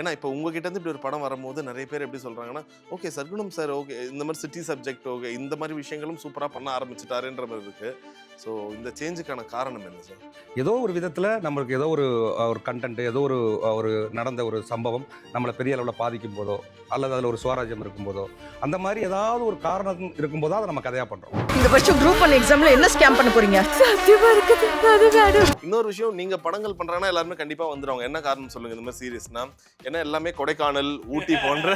ஏன்னா, இப்ப உங்ககிட்ட இருந்து இப்படி ஒரு படம் வரும்போது நெறைய பேர் எப்படி சொல்றாங்கன்னா, ஓகே சர்குணம் சார் ஓகே. இந்த மாரி சிட்டி சப்ஜெக்ட் ஓகே. இந்த மாரி விஷயங்களும் சூப்பரா பண்ண ஆரம்பிச்சுட்டாருன்ற மாரி இருக்கு. ஸோ இந்த சேஞ்சுக்கான காரணம் என்ன சார்? ஏதோ ஒரு விதத்தில் நம்மளுக்கு ஏதோ ஒரு கண்டென்ட் ஏதோ ஒரு நடந்த ஒரு சம்பவம் நம்மளை பெரிய அளவில் பாதிக்கும் போதோ அல்லது அதில் ஒரு சுவாரஸ்யம் இருக்கும்போதோ அந்த மாதிரி ஏதாவது ஒரு காரணம் இருக்கும்போதோ அதை நம்ம கதையாக பண்ணுறோம். இந்த வருஷம் குரூப் 1 எக்ஸாம்ல என்ன ஸ்கேம் பண்ண போறீங்க? சத்தியமா இருக்குது. அது வேணும். இன்னொரு விஷயம் நீங்க படங்கள் பண்றாங்கன்னா எல்லாருமே கண்டிப்பா வந்துருவாங்க. என்ன காரணம் சொல்லுங்க இந்த மாரி சீரியஸ்னா? ஏன்னா எல்லாமே கொடைக்கானல், ஊட்டி போன்ற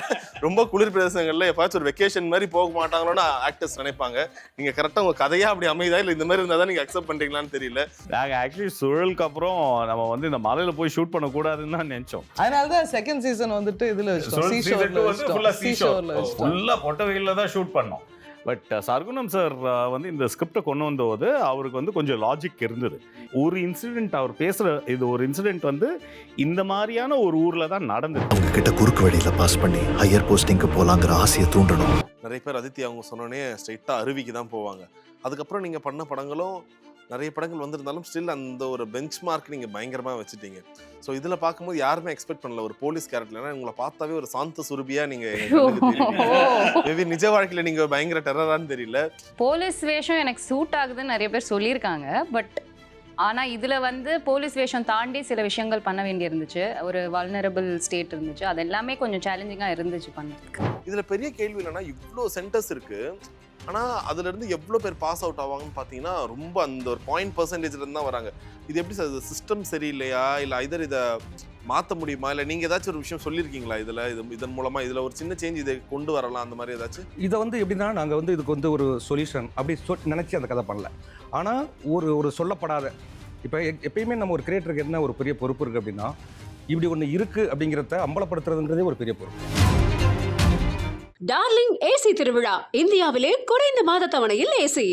ரொம்ப குளிர் பிரதேசங்கள்ல எப்பயாச்சும் ஒரு வெக்கேஷன் மாரி போக மாட்டாங்களோன்னு ஆக்டர்ஸ் நினைப்பாங்க. நீங்க கரெக்ட்டா உங்க கதையா அப்படி அமையுதா? இல்ல இந்த மாரி இருந்தா தான் நீங்க அக்செப்ட் பண்றீங்களான்னு தெரியல. நாங்க ஆக்சுவலி சுழலுக்கு அப்புறம் நம்ம வந்து இந்த மலையில போய் ஷூட் பண்ணக்கூடாதுன்னு தான் நினைச்சோம். அதனால தான் செகண்ட் சீசன் வந்துட்டு இதுல வச்சிட்டோம். ஃபுல்லா பொட்ட வெயில்ல தான் ஷூட் பண்ணோம். பட் சர்குணம் சார் வந்து இந்த ஸ்கிரிப்டை கொண்டு வந்தபோது அவருக்கு வந்து கொஞ்சம் லாஜிக் இருந்தது. ஒரு இன்சிடென்ட் அவர் பேசுகிற இது ஒரு இன்சிடென்ட் வந்து இந்த மாதிரியான ஒரு ஊரில் தான் நடந்தது. அவங்க கிட்ட குறுக்கு வழியில பாஸ் பண்ணி ஹையர் போஸ்டிங்க்கு போலாங்கிற ஆசையை தூண்டணும். நெறைய பேர் அதித்தி அவங்க சொன்னோனே ஸ்ட்ரெயிட்டா அருவிக்கு தான் போவாங்க. அதுக்கப்புறம் நீங்க பண்ண படங்களும் நெறைய படங்கள் வந்திருந்தாலும் ஸ்டில் அந்த ஒரு பெஞ்ச் மார்க் நீங்க பயங்கரமா வச்சுட்டீங்க. ஸோ இதுல பார்க்கும்போது யாருமே எக்ஸ்பெக்ட் பண்ணல ஒரு போலீஸ் கேரக்டர். ஏன்னா உங்களை பார்த்தாவே ஒரு சாந்த சுரபியா நீங்க மேபி நிஜ வாழ்க்கையில நீங்க பயங்கர டெரரான்னு தெரியல. போலீஸ் வேஷம் எனக்கு சூட் ஆகுதுன்னு நிறைய பேர் சொல்லியிருக்காங்க. பட் ஆனால் இதில் வந்து போலீஸ் வேஷம் தாண்டி சில விஷயங்கள் பண்ண வேண்டி இருந்துச்சு. ஒரு வல்னரபிள் ஸ்டேட் இருந்துச்சு. அது எல்லாமே கொஞ்சம் சேலஞ்சிங்காக இருந்துச்சு பண்ணுறதுக்கு. இதுல பெரிய கேள்வி என்னன்னா இவ்வளோ சென்டர்ஸ் இருக்கு. ஆனா அதுல இருந்து எவ்வளோ பேர் பாஸ் அவுட் ஆவாங்கன்னு பார்த்தீங்கன்னா ரொம்ப அந்த ஒரு 0.% இருந்து தான் வராங்க. இது எப்படி சார் சிஸ்டம் சரியில்லையா? இல்லை ஐதர் இதை மாற்ற முடியுமா? இல்லை நீங்கள் ஏதாச்சும் ஒரு விஷயம் சொல்லியிருக்கீங்களா இதில் இதன் மூலமா இதில் ஒரு சின்ன சேஞ்ச் இதை கொண்டு வரலாம் அந்த மாதிரி ஏதாச்சும்? இதை வந்து எப்படின்னா நாங்கள் வந்து இதுக்கு வந்து ஒரு சொல்யூஷன் அப்படி நினச்சி அந்த கதை பண்ணல. ஆனால் ஒரு சொல்லப்படாத இப்போ எப்பயுமே நம்ம ஒரு கிரியேட்டருக்கு என்ன ஒரு பெரிய பொறுப்பு இருக்குது அப்படின்னா இப்படி ஒன்று இருக்குது அப்படிங்கிறத அம்பலப்படுத்துறதுன்றதே ஒரு பெரிய பொறுப்பு. டார்லிங் ஏசி திருவிழா இந்தியாவிலே குறைந்த மாத தவணையில் AC.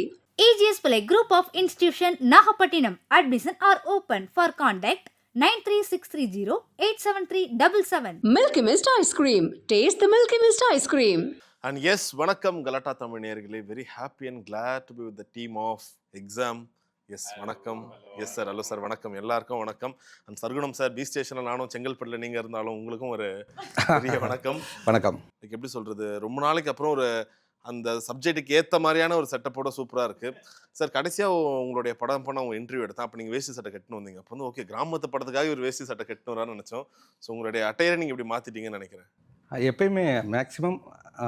AGS Play Group of Institution Nagapattinam. Admission are open. For contact 93630 87377. Milky Mist ice cream. Taste the Milky Mist ice cream. And yes வணக்கம் கலாட்டா தமிழ் நேயர்களே. Very happy and glad to be with the team of exam. Yes வணக்கம். Yes sir. Hello sir. வணக்கம் எல்லாருக்கும் வணக்கம். And Sargunam sir B ஸ்டேஷனில் நானும் செங்கல்பட்டில் நீங்கள் இருந்தாலும் உங்களுக்கும் ஒரு பெரிய வணக்கம். வணக்கம். எப்படி சொல்கிறது, ரொம்ப நாளைக்கு அப்புறம் ஒரு அந்த சப்ஜெக்ட்டுக்கு ஏற்ற மாதிரியான ஒரு செட்டப்போட சூப்பராக இருக்குது சார். கடைசியாக உங்களுடைய படம் பண்ண உங்கள் இன்டர்வியூ எடுத்தேன். அப்போ நீங்கள் வேஷ்டி சட்டை கட்டணும் வந்தீங்க. அப்போ வந்து ஓகே கிராமத்து படத்துக்காக ஒரு வேஷ்டி சட்டை கட்டணும் வரான்னு நினச்சோம். ஸோ உங்களுடைய அட்டையரை நீங்கள் இப்படி மாற்றிட்டீங்கன்னு நினைக்கிறேன். எப்பயுமே மேக்ஸிமம்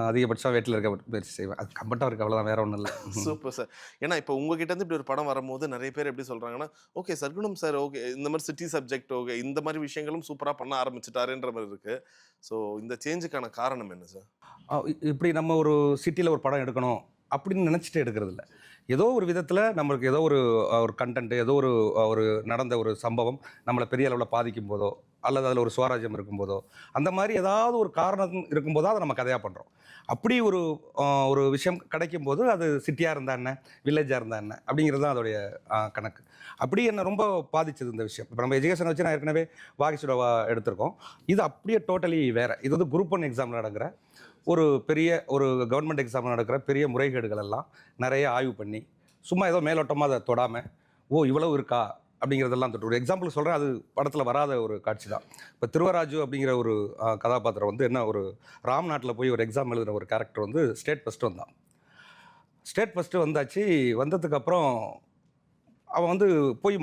அதிகபட்சம் வீட்டில் இருக்க முயற்சி செய்வேன். அது கம்பட்டாக இருக்குது, அவ்வளோதான், வேற ஒன்றும் இல்லை. Super sir. ஏன்னா இப்போ உங்ககிட்ட இருந்து இப்படி ஒரு படம் வரும்போது நிறைய பேர் எப்படி சொல்கிறாங்கன்னா, ஓகே சர்குணம் சார் ஓகே. இந்த மாதிரி சிட்டி சப்ஜெக்ட் ஓகே. இந்த மாதிரி விஷயங்களும் சூப்பராக பண்ண ஆரம்பிச்சுட்டாருன்ற மாதிரி இருக்குது. ஸோ இந்த சேஞ்சுக்கான காரணம் என்ன சார்? இப்படி நம்ம ஒரு சிட்டியில் ஒரு படம் எடுக்கணும் அப்படின்னு நினச்சிட்டு எடுக்கிறது இல்லை. ஏதோ ஒரு விதத்தில் நம்மளுக்கு ஏதோ ஒரு கண்டென்ட் ஏதோ ஒரு நடந்த ஒரு சம்பவம் நம்மளை பெரிய அளவில் பாதிக்கும் போதோ அல்லது அதில் ஒரு சுவாரஸ்யம் இருக்கும்போதோ அந்த மாதிரி ஏதாவது ஒரு காரணம் இருக்கும்போதோ அதை நம்ம கதையாக பண்ணுறோம். அப்படி ஒரு விஷயம் கிடைக்கும் போது அது சிட்டியாக இருந்தால் என்ன, வில்லேஜாக இருந்தால் என்ன அப்படிங்கிறது தான் அதோடைய கணக்கு. அப்படி என்ன ரொம்ப பாதிச்சது இந்த விஷயம். இப்போ நம்ம எஜுகேஷனை வச்சு நான் ஏற்கனவே வாகிசுடவா எடுத்திருக்கோம். இது அப்படியே டோட்டலி வேறு. இது வந்து குரூப் 1 எக்ஸாமில் நடக்கிற ஒரு கவர்மெண்ட் எக்ஸாமில் நடக்கிற பெரிய முறைகேடுகள் எல்லாம் நிறைய ஆய்வு பண்ணி சும்மா ஏதோ மேலோட்டமாக அதை தொடாமல் இவ்வளவு இருக்கா அப்படிங்கிறதெல்லாம் தொட்டு ஒரு எக்ஸாம்பிள் சொல்கிறேன். அது படத்தில் வராத ஒரு காட்சி தான். இப்போ திருவராஜு அப்படிங்கிற ஒரு கதாபாத்திரம் வந்து என்ன ஒரு ராம்நாட்டில் போய் ஒரு எக்ஸாம் எழுதுகிற ஒரு கேரக்டர் வந்து ஸ்டேட் ஃபஸ்ட்டு வந்தான். ஸ்டேட் ஃபஸ்ட்டு வந்தாச்சு. வந்ததுக்கப்புறம் அவன் வந்து போய்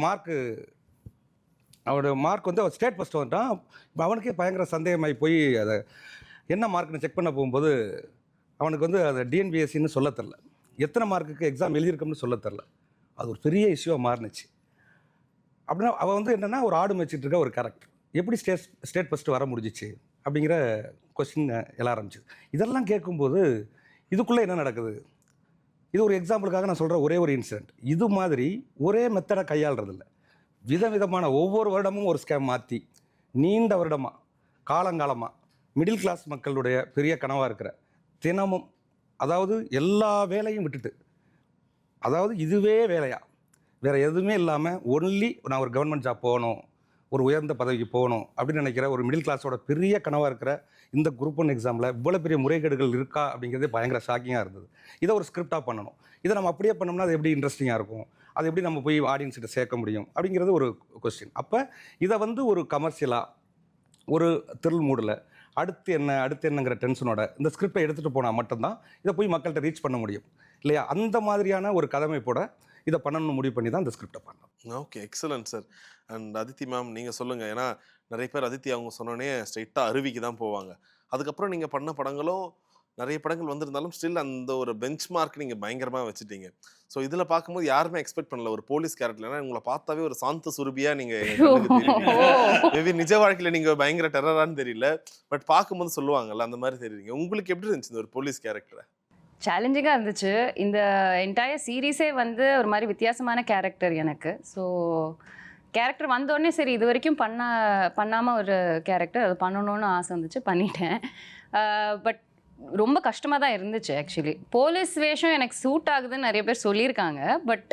அவனோட மார்க் வந்து அவன் ஸ்டேட் ஃபஸ்ட்டு வந்துட்டான். இப்போ அவனுக்கே பயங்கர சந்தேகமாகி போய் அதை என்ன மார்க்னு செக் பண்ண போகும்போது அவனுக்கு வந்து அதை டிஎன்பிஎஸ்சின்னு சொல்ல தெரில, எத்தனை மார்க்குக்கு எக்ஸாம் எழுதியிருக்கோம்னு சொல்ல தெரில. அது ஒரு பெரிய இஷ்யூவாக மாறுனுச்சு. அப்படின்னா அவள் வந்து என்னென்னா ஒரு ஆடு மேய்ச்சிட்டு இருக்க ஒரு கேரக்டர் எப்படி ஸ்டேட் ஃபஸ்ட்டு வர முடிஞ்சிச்சு அப்படிங்கிற கொஸ்டின் எழ ஆரம்பிச்சிது. இதெல்லாம் கேட்கும்போது இதுக்குள்ளே என்ன நடக்குது? இது ஒரு எக்ஸாம்பிளுக்காக நான் சொல்கிற ஒரே ஒரு இன்சிடெண்ட். இது மாதிரி ஒரே மெத்தடை கையாளுறதில்ல. விதவிதமான ஒவ்வொரு வருடமும் ஒரு ஸ்கேம் மாற்றி நீண்ட வருடமாக காலங்காலமாக மிடில் கிளாஸ் மக்களுடைய பெரிய கனவாக இருக்கிற தினமும் அதாவது எல்லா வேலையும் விட்டுட்டு அதாவது இதுவே வேலையா வேறு எதுவுமே இல்லாமல் ஒன்லி நான் ஒரு கவர்மெண்ட் ஜாப் போகணும், ஒரு உயர்ந்த பதவிக்கு போகணும் அப்படின்னு நினைக்கிற ஒரு மிடில் கிளாஸோட பெரிய கனவாக இருக்கிற இந்த குரூப் 1 எக்ஸாமில் இவ்வளோ பெரிய முறைகேடுகள் இருக்கா அப்படிங்கிறதே பயங்கர ஷாக்கிங்காக இருந்தது. இதை ஒரு ஸ்கிரிப்டாக பண்ணணும். இதை நம்ம அப்படியே பண்ணோம்னா அது எப்படி இன்ட்ரெஸ்டிங்காக இருக்கும், அது எப்படி நம்ம போய் ஆடியன்ஸ்கிட்ட சேர்க்க முடியும் அப்படிங்கிறது ஒரு கொஸ்டின். அப்போ இதை வந்து ஒரு கமர்ஷியலாக ஒரு த்ரில் மூடில் அடுத்து என்னங்கிற டென்ஷனோட இந்த ஸ்கிரிப்டை எடுத்துகிட்டு போனால் மட்டும்தான் இதை போய் மக்கள்கிட்ட ரீச் பண்ண முடியும் இல்லையா? அந்த மாதிரியான ஒரு கதமைப்போட இதை பண்ணணும்னு முடிவு பண்ணி தான் இந்த ஸ்கிரிப்டை பண்ணோம். Okay, excellent sir. And Aditi ma'am நீங்கள் சொல்லுங்கள். ஏன்னா நிறைய பேர் அதித்தி அவங்க சொன்னோடனே ஸ்ட்ரைட்டாக அருவிக்கு தான் போவாங்க. அதுக்கப்புறம் நீங்கள் பண்ண படங்களும் நிறைய படங்கள் வந்திருந்தாலும் ஸ்டில் அந்த ஒரு பெஞ்ச் மார்க் நீங்கள் பயங்கரமாக வச்சுட்டீங்க. ஸோ இதில் பார்க்கும்போது யாருமே எக்ஸ்பெக்ட் பண்ணல ஒரு போலீஸ் கேரக்டர். ஏன்னா உங்களை பார்த்தாவே ஒரு சாந்த சுரபியாக நீங்கள் மேபி நிஜ வாழ்க்கையில் நீங்கள் பயங்கர டெரரான்னு தெரியல, பட் பார்க்கும்போது சொல்லுவாங்கல்ல அந்த மாதிரி தெரியுங்க. உங்களுக்கு எப்படி இருந்துச்சு இந்த ஒரு போலீஸ் கேரக்டரை? சேலஞ்சிங்காக இருந்துச்சு. இந்த என்டையர் சீரீஸே வந்து ஒரு மாதிரி வித்தியாசமான கேரக்டர் எனக்கு. ஸோ கேரக்டர் வந்தோடனே சரி இது வரைக்கும் பண்ணாமல் ஒரு கேரக்டர் அது பண்ணணும்னு ஆசை வந்துச்சு, பண்ணிட்டேன். பட் ரொம்ப கஷ்டமாக தான் இருந்துச்சு ஆக்சுவலி. போலீஸ் வேஷம் எனக்கு சூட் ஆகுதுன்னு நிறைய பேர் சொல்லியிருக்காங்க. பட்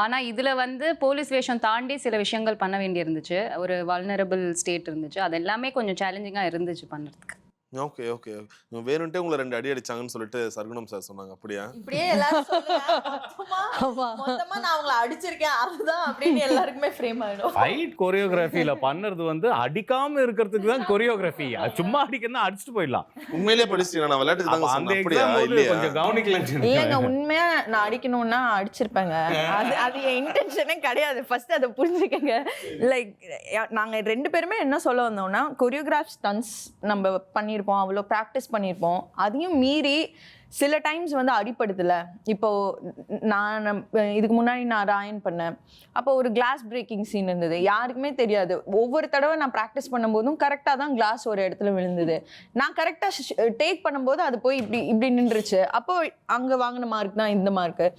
ஆனால் இதில் வந்து போலீஸ் வேஷம் தாண்டி சில விஷயங்கள் பண்ண வேண்டி இருந்துச்சு. ஒரு வல்னரபிள் ஸ்டேட் இருந்துச்சு. அது எல்லாமே கொஞ்சம் சேலஞ்சிங்காக இருந்துச்சு பண்ணுறதுக்கு. Okay okay. வேணுன்ட்டே உங்களை 2 அடி அடிச்சாங்கன்னு சொல்லிட்டு சர்குணம் சார் சொன்னாங்க. அப்படியா? இப்படியே எல்லாரும் மொத்தமா நான் அவங்களை அடிச்சிருக்கேன் அதுதான் அப்படின்னு எல்லாருக்குமே ஃப்ரேம் ஆயிடும். ஃபைட் கொரியோகிராஃபியில் பண்ணுறது வந்து அடிக்காம இருக்கிறதுக்கு தான் கொரியோகிராஃபி. சும்மா அடிக்கணும்னா அடிச்சுட்டு போயிடலாம். உண்மையிலேயே படிச்சிட்டீங்க. நான் விளையாட்டுக்கு தாங்க அந்த சொன்னேன். அப்படியா? எக்ஸாம் இல்லையா? கொஞ்சம் கவனிக்கலன்னு இல்லைங்க, உண்மையா நான் அடிக்கணும்னா அடிச்சிருப்பேங்க. அது என் இன்டென்ஷனே கிடையாது. ஃபர்ஸ்ட் அதை புரிஞ்சுக்கங்க. லைக் நாங்க 2 பேருமே என்ன சொல்ல வந்தோம்னா கொரியோகிராஃப் ஸ்டன்ஸ் நம்ம பண்ணிருப்போம், அவ்வளோ ப்ராக்டிஸ் பண்ணியிருப்போம். அதையும் மீறி சில டைம்ஸ் வந்து அடிப்படுதில்ல. இப்போ நான் இதுக்கு முன்னாடி நான் ராயன் பண்ணேன். அப்போ ஒரு கிளாஸ் பிரேக்கிங் சீன் இருந்தது. யாருக்குமே தெரியாது. ஒவ்வொரு தடவை நான் ப்ராக்டிஸ் பண்ணும்போதும் கரெக்டாக தான் கிளாஸ் ஒரு இடத்துல விழுந்தது. நான் கரெக்டாக டேக் பண்ணும்போது அது போய் இப்படி நின்றுச்சு. அப்போ அங்கே வாங்கின மார்க் தான் இந்த மார்க்கு.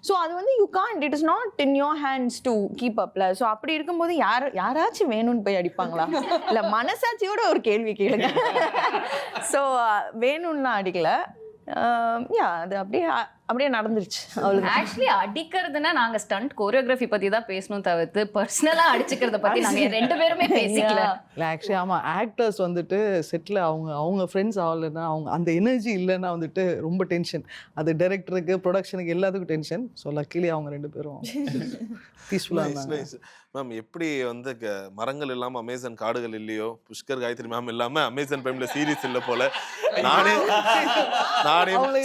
ஸோ அது வந்து you can't, it is not in your hands to keep அப்ல. ஸோ அப்படி இருக்கும்போது யாராச்சும் வேணும்னு போய் அடிப்பாங்களா? இல்லை, மனசாட்சியோட ஒரு கேள்வி கேளுங்க. ஸோ வேணும்லாம் அடிக்கல. அது அப்படியே நடந்துருச்சு. ஆக்சுவலி அடிக்கிறதுனா நாங்க ஸ்டண்ட் கோரியோகிராஃபி பத்தி தான் பேசணும், தவிர்த்து பர்சனலா அடிச்சுக்கிறத பத்தி நாங்க 2 பேருமே பேசிக்கல. இல்லை ஆக்சுவலி ஆமாம், ஆக்டர்ஸ் வந்துட்டு செட்டில் அவங்க ஃப்ரெண்ட்ஸ் ஆகலைன்னா, அவங்க அந்த எனர்ஜி இல்லைன்னா வந்துட்டு ரொம்ப டென்ஷன். அது டைரக்டருக்கு ப்ரொடக்ஷனுக்கு எல்லாத்துக்கும் டென்ஷன். ஸோ லக்கிலி அவங்க 2 பேரும் பீஸ்ஃபுல்லாக இருந்தாங்க. மேம் எப்படி வந்து மரங்கள் இல்லாம அமேசான் காடுகள் இல்லையோ, புஷ்கர் காயத்ரி மேம் இல்லாம அமேசான் பிரைம்ல சீரிஸ் இல்ல போல. நானே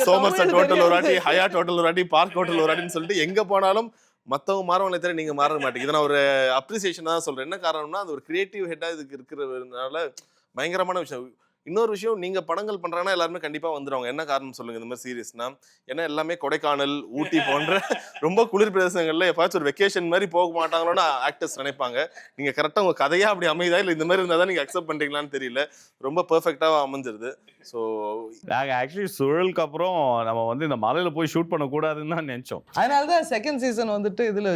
சோமர்செட் ஹோட்டல் ஒரு வாட்டி, ஹயாட் ஹோட்டல் ஒரு வாட்டி, பார்க் ஹோட்டல் ஒரு வாட்டின்னு சொல்லிட்டு எங்க போனாலும் மற்றவங்க மாறவங்களை தவிர நீங்க மாற மாட்டேங்குது. இதை நான் ஒரு அப்ரிசியேஷன் தான் சொல்றேன். என்ன காரணம்னா அது ஒரு கிரியேட்டிவ் ஹெட்டா இதுக்கு இருக்கிறதுனால பயங்கரமான விஷயம். இன்னொரு விஷயம், நீங்க படங்கள் பண்றாங்கன்னா எல்லாருமே கண்டிப்பா வந்துடுவாங்க. என்ன காரணம் சொல்லுங்க இந்த மாதிரி சீரியஸ்னா? ஏன்னா எல்லாமே கொடைக்கானல், ஊட்டி போன்ற ரொம்ப குளிர் பிரதேசங்கள்ல எப்பாச்சும் ஒரு வெக்கேஷன் மாதிரி போக மாட்டாங்களோன்னு ஆக்டர்ஸ் நினைப்பாங்க. நீங்க கரெக்டா உங்க கதையா அப்படி அமைதா இல்லை இந்த மாதிரி இருந்தால் தான் நீங்க அக்செப்ட் பண்றீங்களான்னு தெரியல. ரொம்ப பெர்ஃபெக்டா அமைஞ்சிருது. ஸோ நாங்கள் ஆக்சுவலி சுழலுக்கு அப்புறம் நம்ம வந்து இந்த மலையில போய் ஷூட் பண்ணக்கூடாதுன்னு தான் நினைச்சோம். அதனால தான் செகண்ட் சீசன் வந்துட்டு இதில்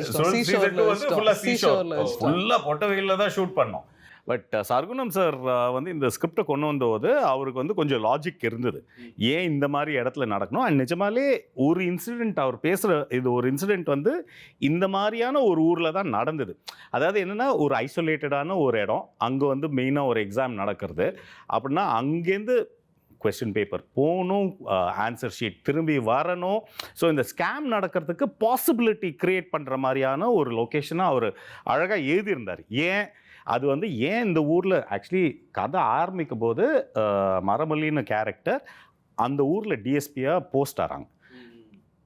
ஃபுல்லாக பொட்ட வெயிலில் தான் ஷூட் பண்ணோம். பட் சர்குணம் சார் வந்து இந்த ஸ்கிரிப்டை கொண்டு வந்தபோது அவருக்கு வந்து கொஞ்சம் லாஜிக் இருந்தது. ஏன் இந்த மாதிரி இடத்துல நடக்கணும், அண்ட் நிஜமாலே ஒரு இன்சிடெண்ட் அவர் பேசுகிற ஒரு இன்சிடெண்ட் வந்து இந்த மாதிரியான ஒரு ஊரில் தான் நடந்தது. அதாவது என்னென்னா ஒரு ஐசோலேட்டடான ஒரு இடம், அங்கே வந்து மெயினாக ஒரு எக்ஸாம் நடக்கிறது. அப்படின்னா அங்கேருந்து கொஸ்டின் பேப்பர் போகணும், ஆன்சர் ஷீட் திரும்பி வரணும். ஸோ இந்த ஸ்கேம் நடக்கிறதுக்கு பாசிபிலிட்டி க்ரியேட் பண்ணுற மாதிரியான ஒரு லொக்கேஷனாக அவர் அழகாக எழுதியிருந்தார். அது வந்து ஏன் இந்த ஊரில் ஆக்சுவலி கதை ஆரம்பிக்கும் போது மரமல்லின்னு கேரக்டர் அந்த ஊரில் டிஎஸ்பியாக போஸ்ட் ஆகிறாங்க.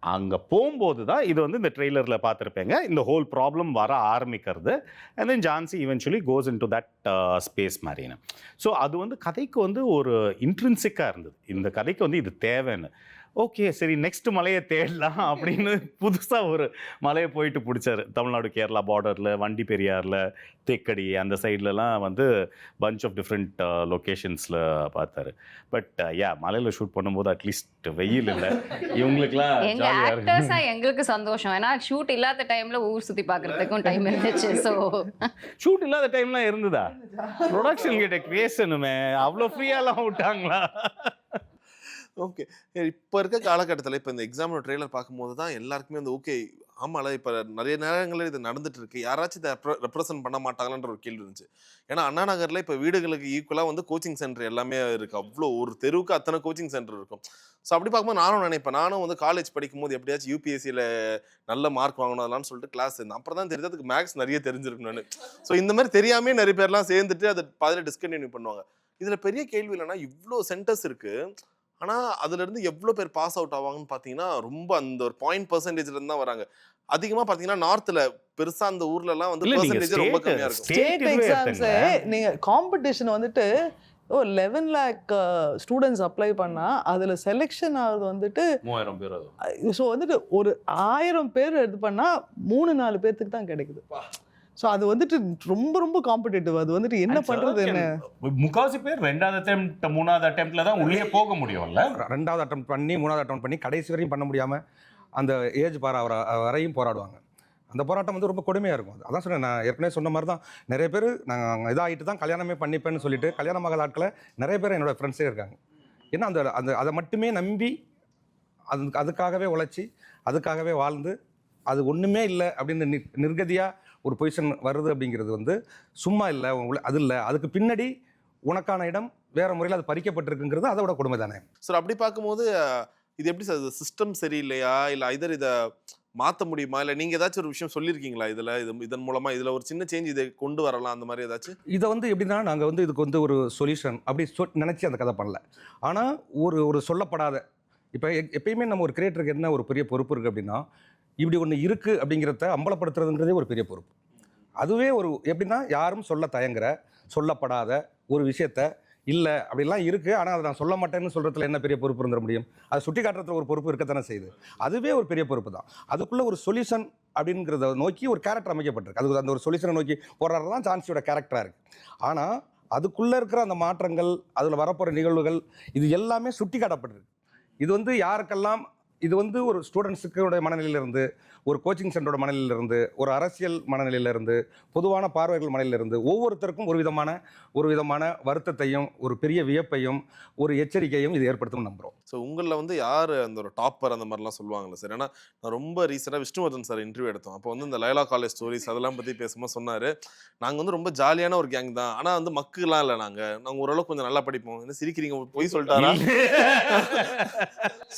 அங்கே போகும்போது தான் இது வந்து இந்த ட்ரெய்லரில் பார்த்துருப்பேங்க, இந்த ஹோல் ப்ராப்ளம் வர ஆரம்பிக்கிறது. And then Jhansi eventually goes in to that space மாதிரின்னு. ஸோ அது வந்து கதைக்கு வந்து ஒரு இன்ட்ரின்சிக்காக இருந்தது. இந்த கதைக்கு வந்து இது தேவைன்னு. ஓகே சரி நெக்ஸ்ட் மலையை தேடலாம் அப்படின்னு புதுசாக ஒரு மலையை போயிட்டு பிடிச்சாரு. தமிழ்நாடு கேரளா பார்டரில், வண்டி பெரியாரில், தேக்கடி அந்த சைட்லலாம் வந்து பஞ்ச் ஆஃப் டிஃப்ரெண்ட் லொக்கேஷன்ஸில் பார்த்தாரு. பட் மலையில் ஷூட் பண்ணும்போது அட்லீஸ்ட் வெயில் இல்லை, இவங்களுக்குலாம் எங்களுக்கு சந்தோஷம். ஏன்னா ஷூட் இல்லாத டைமில் ஊர் சுற்றி பார்க்குறதுக்கும் டைம் இருந்துச்சு. ஸோ ஷூட் இல்லாத டைம்லாம் இருந்ததா? ப்ரொடக்ஷன் கிட்ட பேசணுமே, அவ்வளோ ஃப்ரீயாலாம் விட்டாங்களா? ஓகே. இப்போ இருக்க காலகட்டத்தில இப்போ இந்த எக்ஸாமோட ட்ரெய்லர் பார்க்கும்போது தான் எல்லாருக்குமே வந்து ஓகே, ஆமால இப்ப நெறைய நேரங்கள்ல இது நடந்துட்டு இருக்கு. யாராச்சும் இத ரெப்ரசன்ட் பண்ண மாட்டாங்களான்ற ஒரு கேள்வி இருந்துச்சு. ஏன்னா அண்ணா நகர்ல இப்ப வீடுகளுக்கு ஈக்குவலா வந்து கோச்சிங் சென்டர் எல்லாமே இருக்கு. அவ்ளோ ஒரு தெருவுக்கு அத்தனை கோச்சிங் சென்டர் இருக்கும். ஸோ அப்படி பார்க்கும்போது நானும் நினைப்பேன். நானும் வந்து காலேஜ் படிக்கும்போது எப்படியாச்சும் யுபிஎஸ்சில நல்ல மார்க் வாங்கணும் அதெல்லாம் சொல்லிட்டு கிளாஸ் சேர்ந்தேன். அப்புறம் தான் தெரியுது அதுக்கு மேக்ஸ் நெறைய தெரிஞ்சிருக்கணும்னு. ஸோ இந்த மாரி தெரியாமயே நெறைய பேர்லாம் சேர்ந்துட்டு அத பாதியில டிஸ்கன்டின்யூ பண்ணுவாங்க. இதுல பெரிய கேள்வி என்னன்னா, இவ்ளோ சென்டர்ஸ் இருக்கு. ஆனா, அதுலருந்து எவ்ளோ பேர் பாஸ் அவுட் ஆவாங்கன்னு பார்த்தீங்கன்னா, ரொம்ப அந்த ஒரு 0.% தான் வராங்க. அதிகமா பார்த்தீங்கன்னா, நார்த்ல பெருசா அந்த ஊர்லலாம் வந்து இல்ல, நீங்க பெர்சன்டேஜ் ரொம்ப கம்மியா இருக்கும். ஸ்டேட் எக்ஸாம்ஸே நீங்க காம்படிஷன் வந்துட்டு 11 lakh ஸ்டூடெண்ட்ஸ் அப்ளை பண்ணா அதுல செலெக்ஷன் ஆகுது வந்துட்டு 3000 பேர் அது. ஸோ வந்துட்டு ஒரு 1000 பேர் இது பண்ணா 3-4 பேர்த்துக்கு தான் கிடைக்குது. ஸோ அது வந்துட்டு ரொம்ப ரொம்ப காம்படிட்டிவ். அது வந்துட்டு என்ன பண்றது என்ன முக்காவாசி பேர் 2வது அட்டெம்ப்ட் 3வது அட்டெம்ப்ட்ல தான் உள்ளே போக முடியும்ல. 2வது அட்டம் பண்ணி 3வது அட்டம் பண்ணி கடைசி வரையும் பண்ண முடியாம அந்த ஏஜ் வரையும் போராடுவாங்க. அந்த போராட்டம் வந்து ரொம்ப கொடுமையாக இருக்கும். அதான் சொன்னேன், நான் ஏற்கனவே சொன்ன மாதிரி தான் நிறைய பேர் நாங்கள் இதாகிட்டு தான் கல்யாணமே பண்ணிப்பேன்னு சொல்லிட்டு கல்யாணமாகாத ஆட்களை நிறைய பேர் என்னோடய ஃப்ரெண்ட்ஸே இருக்காங்க. ஏன்னா அந்த அந்த அதை மட்டுமே நம்பி அதுக்காகவே உழைச்சி அதுக்காகவே வாழ்ந்து அது ஒன்றுமே இல்லை அப்படின்னு நிர்கதியாக ஒரு பொசிஷன் வருது அப்படிங்கிறது வந்து சும்மா இல்லை, அது இல்லை, அதுக்கு பின்னாடி உனக்கான இடம் வேற முறையில் அது பறிக்கப்பட்டிருக்குங்கிறது அதோட கொடுமை தானே. சார் அப்படி பார்க்கும்போது இது எப்படி சார், சிஸ்டம் சரியில்லையா, இல்லை ஐதர் இதை மாற்ற முடியுமா, இல்லை நீங்கள் ஏதாச்சும் ஒரு விஷயம் சொல்லியிருக்கீங்களா இதில், இதன் மூலமாக இதில் ஒரு சின்ன சேஞ்ச் இதை கொண்டு வரலாம் அந்த மாதிரி ஏதாச்சும்? இதை வந்து எப்படின்னா நாங்கள் வந்து இதுக்கு வந்து ஒரு சொல்யூஷன் அப்படி நினச்சி அந்த கதை பண்ணல. ஆனால் ஒரு சொல்லப்படாத இப்போ எப்பயுமே நம்ம ஒரு கிரியேட்டருக்கு என்ன ஒரு பெரிய பொறுப்பு இருக்குது அப்படின்னா, இப்படி ஒன்று இருக்குது அப்படிங்கிறத அம்பலப்படுத்துறதுங்கிறதே ஒரு பெரிய பொறுப்பு. அதுவே ஒரு எப்படின்னா யாரும் சொல்ல தயங்குற சொல்லப்படாத ஒரு விஷயத்த இல்லை அப்படிலாம் இருக்குது, ஆனால் அதை நான் சொல்ல மாட்டேன்னு சொல்கிறதுல என்ன பெரிய பொறுப்பு இருந்துட முடியும்? அதை சுட்டி காட்டுறதுல ஒரு பொறுப்பு இருக்கத்தானே செய்யுது. அதுவே ஒரு பெரிய பொறுப்பு தான். அதுக்குள்ளே ஒரு சொல்யூஷன் அப்படிங்கிறத நோக்கி ஒரு கேரக்டர் அமைக்கப்பட்டிருக்கு. அது அந்த ஒரு சொல்யூஷனை நோக்கி போராடுறது தான் சான்சியோட கேரக்டராக இருக்குது. ஆனால் அதுக்குள்ளே இருக்கிற அந்த மாற்றங்கள், அதில் வரப்போகிற நிகழ்வுகள், இது எல்லாமே சுட்டி காட்டப்பட்டிருக்கு. இது வந்து யாருக்கெல்லாம் இது வந்து ஒரு ஸ்டூடெண்ட்ஸுக்கு மனநிலையிலிருந்து, ஒரு கோச்சிங் சென்டரோட மனநிலையிலிருந்து, ஒரு அரசியல் மனநிலையிலிருந்து, பொதுவான பார்வைகள் மனநிலையிலிருந்து ஒவ்வொருத்தருக்கும் ஒரு விதமான வருத்தத்தையும் ஒரு பெரிய வியப்பையும் ஒரு எச்சரிக்கையும் இது ஏற்படுத்தும் நம்புகிறோம். ஸோ உங்களில் வந்து யார் அந்த ஒரு டாப்பர் அந்த மாதிரிலாம் சொல்லுவாங்களே சார்? ஏன்னா நான் ரொம்ப ரீசெண்டாக விஷ்ணுவர்தன் சார் இன்டர்வியூ எடுத்தோம். அப்போ வந்து இந்த லைலா காலேஜ் ஸ்டோரிஸ் அதெல்லாம் பற்றி பேசும்போது சொன்னார், நாங்கள் வந்து ரொம்ப ஜாலியான ஒரு கேங் தான், ஆனால் வந்து மக்குலாம் இல்லை, நாங்கள் ஓரளவுக்கு கொஞ்சம் நல்லா படிப்போம். என்ன சிரிக்கிறீங்க, போய் சொல்லிட்டாரா?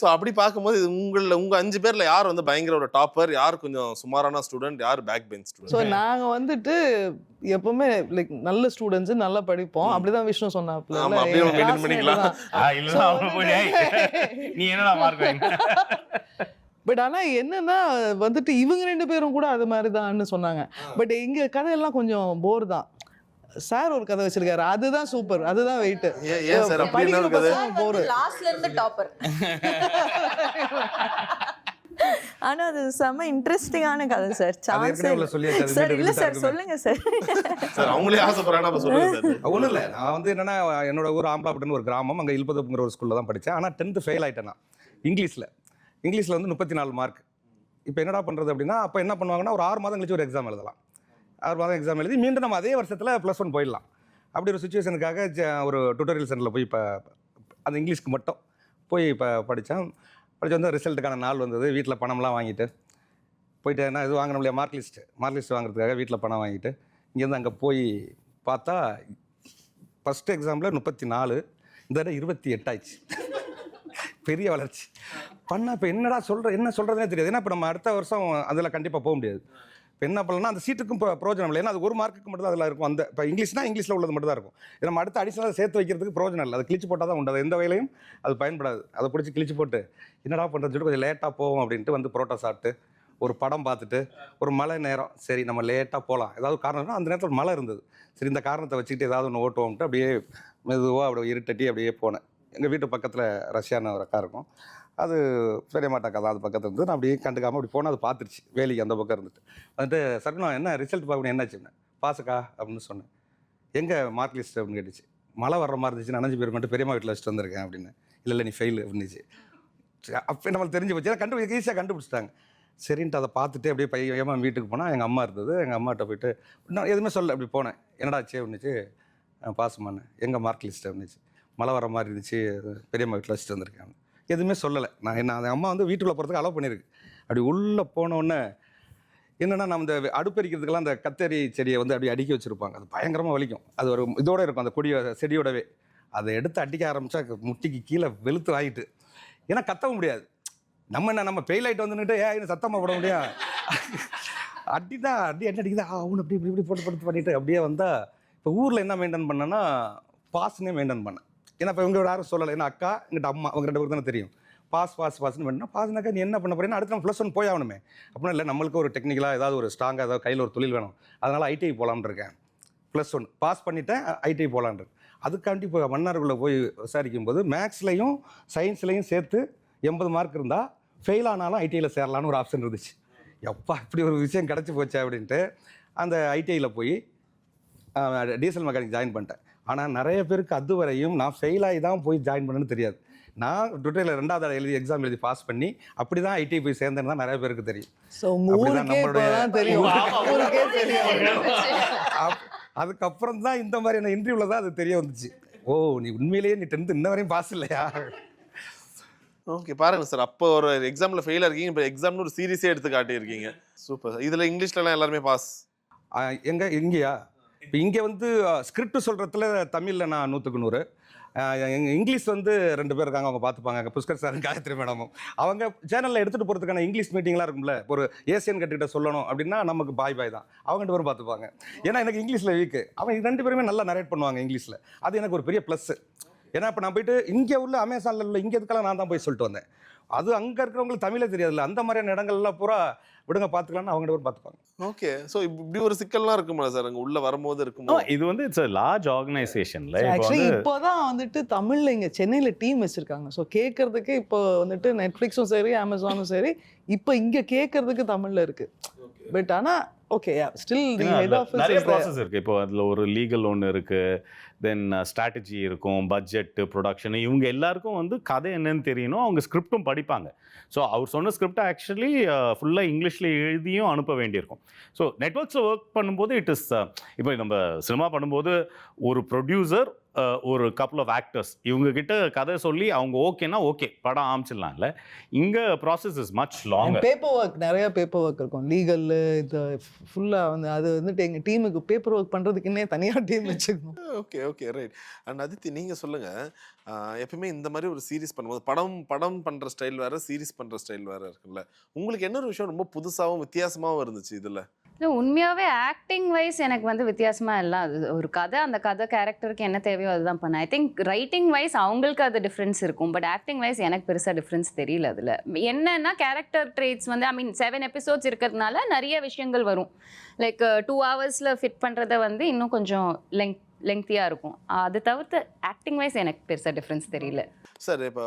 ஸோ அப்படி பார்க்கும்போது இது உங்கள் 5 பேரில் யார் வந்து பயங்கர ஒரு டாப்பர், யார் கொஞ்சம் சுமாரான ஸ்டூடெண்ட், யார் பேக் பெஞ்ச் ஸ்டூடெண்ட்? ஸோ நாங்கள் வந்துட்டு எப்பவுமே லைக் நல்ல ஸ்டூடெண்ட்ஸ் நல்லா படிப்போம். அப்படிதான் விஷ்ணு சொன்னாப்ல. ஆமா, அப்படியே மெயின்டைன் பண்ணிக்கலாம். நீ என்னடா மார்க் வாங்க. பட் ஆனால் என்னன்னா வந்துட்டு இவங்க 2 பேரும் கூட அது மாதிரி தான்னு சொன்னாங்க. பட் எங்க கதையெல்லாம் கொஞ்சம் போர் தான். சார் ஒரு கதை வச்சிருக்காரு, அதுதான் சூப்பர், அதுதான் வெயிட். ஏன் சார் அப்படி என்ன இருக்குது? போர் லாஸ்ட்ல இருந்து டாப்பர். ஆனா அது செம இன்ட்ரெஸ்டிங்கான கதை சார். சார் இல்ல சார், சொல்லுங்க சார். சார் அவங்களே ஆசைப்படுறாங்க, சொல்லுங்க சார். ஒன்றும் இல்லை, நான் வந்து என்னன்னா என்னோட ஊர் ஆம்பலாப்பட்டுன்னு ஒரு கிராமம், அங்கே இல்பதப்புங்கிற ஒரு ஸ்கூலில் தான் படித்தேன். ஆனால் 10th ஃபெயில் ஆகிட்டேன் நான் இங்கிலீஷில் வந்து 34 மார்க். இப்போ என்னடா பண்ணுறது அப்படின்னா, அப்போ என்ன பண்ணுவாங்கன்னா ஒரு 6 மாதம் கழிச்சு ஒரு எக்ஸாம் எழுதலாம். 6 மாதம் எக்ஸாம் எழுதி மீண்டும் நம்ம அதே வருஷத்தில் +1 போயிடலாம். அப்படி ஒரு சுச்சுவேஷனுக்காக ஒரு டுட்டோரியல் சென்டரில் போய் இப்போ அந்த இங்கிலீஷ்க்கு மட்டும் போய் இப்போ படித்து வந்து ரிசல்ட்டுக்கான நாள் வந்தது. வீட்டில் பணம்லாம் வாங்கிட்டு போயிட்டு என்ன இது வாங்கணும் இல்லையா, மார்க் லிஸ்ட் வாங்குறதுக்காக வீட்டில் பணம் வாங்கிட்டு இங்கேருந்து அங்கே போய் பார்த்தா ஃபஸ்ட்டு எக்ஸாமில் 34, இந்த தடவை 28 ஆயிடுச்சு. பெரிய வளர்ச்சி பண்ணால் இப்போ என்ன சொல்கிறதுனே தெரியாது. ஏன்னா இப்போ நம்ம அடுத்த வருஷம் அதில் கண்டிப்பாக போக முடியாது. இப்போ என்ன பண்ணலாம், அந்த சீட்டுக்கும் இப்போ ப்ரோஜனம் இல்லை. ஏன்னா அது 1 மார்க்குக்கு மட்டும் தான் அதில் இருக்கும். அந்த இப்போ இங்கிலீஷில் உள்ளது மட்டும் தான் இருக்கும். இது நம்ம அடுத்த அடிஷனலாக சேர்த்து வைக்கிறதுக்கு ப்ரோஜனம் இல்லை. அது கிழிச்சு போட்டால் தான் உண்டு. அது எந்த வகையிலையும் அது பயன்படாது. அதை பிடிச்சி கிழிச்சு போட்டு என்னடா பண்ணுறது சொல்லிட்டு கொஞ்சம் லேட்டாக போவோம் அப்படின்ட்டு வந்து புரோட்டா சாப்பிட்டு ஒரு படம் பார்த்துட்டு ஒரு மழை நேரம், சரி நம்ம லேட்டாக போகலாம், ஏதாவது காரணம்னா அந்த நேரத்தில் மழை இருந்தது, சரி இந்த காரணத்தை வச்சுக்கிட்டு ஏதாவது ஒன்று ஓட்டுவோம்ட்டு அப்படியே மெதுவாக அப்படியே இருட்டட்டி அப்படியே போனேன். எங்கள் வீட்டு பக்கத்தில் ரஷ்யான்னு ஒரு அக்கா இருக்கும், அது பெரியமாட்ட அக்கா தான், அது பக்கத்தில் இருந்து நான் அப்படியே கண்டுக்காமல் அப்படி போனால் அது பார்த்துருச்சு, வேலிக்கு அந்த பக்கம் இருந்துட்டு வந்துட்டு சர்க்குனா என்ன ரிசல்ட் பார்க்கணும் என்னாச்சுன்னு, பாஸுக்கா அப்படின்னு சொன்னேன். எங்கே மார்க் லிஸ்ட் அப்படின்னு கேட்டுச்சு. மழை வர்ற மாதிரி இருந்துச்சு, நனைஞ்சு போயிருக்கோன்ட்டு பெரியம்மா வீட்டில் வச்சுட்டு வந்திருக்கேன் அப்படின்னு. இல்லை நீ ஃபெயில் அப்படின்னுச்சு. அப்போ நம்மளுக்கு தெரிஞ்சு போச்சு, ஈஸியாக கண்டுபிடிச்சிட்டாங்க. சரின்ட்டு அதை பார்த்துட்டு அப்படியே பையன் வீட்டுக்கு போனால் எங்கள் அம்மா இருந்தது. எங்கள் அம்மாட்ட போயிட்டு நான் எதுவுமே சொல்ல அப்படி போனேன். என்னடாச்சு அப்படின்னுச்சு. பாஸ் பண்ணேன். எங்கள் மார்க் லிஸ்ட் அப்படின்னுச்சு. மழை வர மாதிரி இருந்துச்சு, பெரியம்மா வீட்டில் வச்சுட்டு வந்திருக்கேன். எதுவுமே சொல்லலை. நான் அந்த அம்மா வந்து வீட்டுக்குள்ளே போகிறதுக்கு அலோவ் பண்ணியிருக்கு. அப்படி உள்ளே போனோடனே என்னென்னா, நம்ம இந்த அடுப்பெரிக்கிறதுக்கெல்லாம் அந்த கத்தரி செடியை வந்து அப்படி அடுக்கி வச்சுருப்பாங்க. அது பயங்கரமாக வலிக்கும். அது ஒரு இதோட இருக்கும் அந்த செடியோடவே. அதை எடுத்து அடிக்க ஆரம்பித்தா முட்டிக்கு கீழே வெளுத்து ஆகிட்டு. ஏன்னா கத்தவும் முடியாது. நம்ம ஃபெயில் ஆகிட்டு வந்துட்டு ஏன் சத்தமாக போட முடியும்? அடி என்ன அடிக்குதா அவனு அப்படி இப்படி போட்டு பண்ணிட்டு அப்படியே வந்தால். இப்போ ஊரில் என்ன மெயின்டைன் பண்ணேன்னா, பாஸ்னே மெயின்டைன் பண்ணேன். ஏன்னா இப்போ இவங்க யாரும் சொல்லலை. ஏன்னா அக்கா எங்கிட்ட அம்மா அவங்க 2 பேருக்கு தானே தெரியும். பாஸ்ன்னு வேணும்னா பாஸ்னாக்கா நீ என்ன பண்ண போறீங்கன்னா அடுத்து நம்ம +1 போய் ஆகணுமே. அப்படின்னா இல்லை, நம்மளுக்கு ஒரு டெக்னிக்கலாக ஏதாவது ஒரு ஸ்ட்ராங்காக ஏதாவது கையில் ஒரு தொழில் வேணும். அதனால் ஐடிஐ போகலான்னு இருக்கேன். +1 பாஸ் பண்ணிட்டேன், ஐடிஐ போகலான் இருக்கு. அதுக்காண்டி இப்போ மன்னார்குள்ளே போய் விசாரிக்கும் போது மேக்ஸ்லையும் சயின்ஸ்லையும் சேர்த்து 80 மார்க் இருந்தால் ஃபெயில் ஆனாலும் ஐடிஐயில் சேரலான்னு ஒரு ஆப்ஷன் இருந்துச்சு. எப்பா இப்படி ஒரு விஷயம் கிடச்சி போச்சு அப்படின்ட்டு அந்த ஐடிஐயில் போய் டீசல் மெக்கானிக் ஜாயின் பண்ணிட்டேன். ஆனால் நிறைய பேருக்கு அதுவரையும் நான் ஃபெயில் ஆகி தான் போய் ஜாயின் பண்ணணும்னு தெரியாது. நான் டுட்டேல 2வது எக்ஸாம் எழுதி பாஸ் பண்ணி அப்படி தான் ஐடிஐ போய் சேர்ந்தேன்னு தான் நிறைய பேருக்கு தெரியும். ஸோ அதுக்கப்புறம் தான் இந்த மாதிரியான இன்டர்வியூவில் தான் அது தெரிய வந்துச்சு. ஓ நீ உண்மையிலேயே நீ 10th இன்ன வரையும் பாஸ் இல்லையா? ஓகே, பாருங்க சார், அப்போ ஒரு எக்ஸாமில் ஃபெயிலாக இருக்கீங்க, இப்போ எக்ஸாம்னு ஒரு சீரியஸே எடுத்து காட்டியிருக்கீங்க. Super sir. இதில் இங்கிலீஷ்லலாம் எல்லாருமே பாஸ்? இங்கேயா? இப்போ இங்கே வந்து ஸ்கிரிப்ட் சொல்கிறதுல தமிழில் நான் 100க்கு 100. இங்கிலீஷ் வந்து 2 பேர் இருக்காங்க, அவங்க பார்த்துப்பாங்க. புஷ்கர் சார், காயத்ரி மேடமும். அவங்க சேனலில் எடுத்துகிட்டு போகிறதுக்கான இங்கிலீஷ் மீட்டிங்லாம் இருக்கும்ல. ஒரு ஏசியன் கட்டுக்கிட்ட சொல்லணும் அப்படின்னா நமக்கு பாய் தான். அவங்க 2 பேரும் பார்த்துப்பாங்க. ஏன்னா எனக்கு இங்கிலீஷில் வீக்கு. அவங்க 2 பேருமே நல்லா நரேட் பண்ணுவாங்க இங்கிலீஷில். அது எனக்கு ஒரு பெரிய ப்ளஸ்ஸு. ஏன்னா இப்போ நான் போயிட்டு இங்கே உள்ள அமேசானில் உள்ள இங்கே இதுக்கெல்லாம் நான் தான் போய் சொல்லிட்டு வந்தேன். அது அங்கே இருக்கிறவங்களுக்கு தமிழே தெரியாதுல்ல. அந்த மாதிரியான இடங்கள்லாம் பூரா விடுங்க பார்த்துக்கலாம்னு அவங்க 2 பேரும் பார்த்துப்பாங்க. ஓகே, ஸோ இப்படி ஒரு சிக்கல்லாம் இருக்குமா சார் அங்கே உள்ள வரும்போது இருக்குமோ? இது வந்து இட்ஸ் a large ஆர்கனைசேஷன்ல. இப்போதான் வந்துட்டு தமிழ்ல இங்க சென்னையில டீம் வச்சிருக்காங்க. ஸோ கேட்கறதுக்கு இப்போ வந்துட்டு நெட்ஃப்ளிக்ஸும் சரி அமேசானும் சரி இப்போ இங்க கேட்கறதுக்கு தமிழ்ல இருக்கு. பட் ஆனா okay still the head office நிறைய ப்ராசஸ் இருக்கு. இப்போ அதுல ஒரு லீகல் ஒன்று இருக்கு, தென் ஸ்ட்ராட்டஜி இருக்கும், பட்ஜெட், ப்ரொடக்ஷன். இவங்க எல்லாருக்கும் வந்து கதை என்னன்னு தெரியணும். அவங்க ஸ்கிரிப்டும் படிப்பாங்க. ஸோ அவர் சொன்ன ஸ்கிரிப்டை ஆக்சுவலி ஃபுல்லாக இங்கிலீஷில் எழுதியும் அனுப்ப வேண்டியிருக்கும். ஸோ நெட்வொர்க்ஸில் ஒர்க் பண்ணும்போது இட் இஸ் இப்போ நம்ம சினிமா பண்ணும்போது ஒரு ப்ரொடியூசர், ஒரு கப்புள் ஆஃப் ஆக்டர்ஸ், இவங்ககிட்ட கதை சொல்லி அவங்க ஓகேனா ஓகே படம் ஆரம்பிச்சிடலாம்ல. இங்கே process is much long. Paper work, நிறைய பேப்பர் ஒர்க் இருக்கும். லீகல் இது ஃபுல்லாக வந்து அது வந்துட்டு எங்கள் டீமுக்கு பேப்பர் ஒர்க் பண்ணுறதுக்குன்னே தனியாக டீம் வச்சுக்கணும். Okay okay right. And Aditi, நீங்கள் சொல்லுங்கள், எப்பவுமே இந்த மாதிரி ஒரு சீரிஸ் பண்ணும்போது படம் பண்ணுற ஸ்டைல் வேறு, சீரிஸ் பண்ணுற ஸ்டைல் வேறு இருக்குல்ல. உங்களுக்கு என்ன ஒரு விஷயம் ரொம்ப புதுசாகவும் வித்தியாசமாகவும் இருந்துச்சு இதில்? இல்லை, உண்மையாகவே ஆக்டிங் வைஸ் எனக்கு வந்து வித்தியாசமாக இல்லை. அது ஒரு கதை, அந்த கதை கேரக்டருக்கு என்ன தேவையோ அதுதான் பண்ணேன். ஐ திங்க் ரைட்டிங் வைஸ் அவங்களுக்கு அது டிஃப்ரென்ஸ் இருக்கும். பட் ஆக்டிங் வைஸ் எனக்கு பெருசாக டிஃப்ரென்ஸ் தெரியல. அதில் என்னன்னா கேரக்டர் ட்ரேட்ஸ் வந்து 7 எபிசோட்ஸ் இருக்கிறதுனால நிறைய விஷயங்கள் வரும். லைக் 2 hours ஃபிட் பண்ணுறதை வந்து இன்னும் கொஞ்சம் லெங்க்தியாக இருக்கும். அது தவிர்த்து ஆக்டிங் வைஸ் எனக்கு பெருசாக டிஃப்ரென்ஸ் தெரியல. சார், இப்போ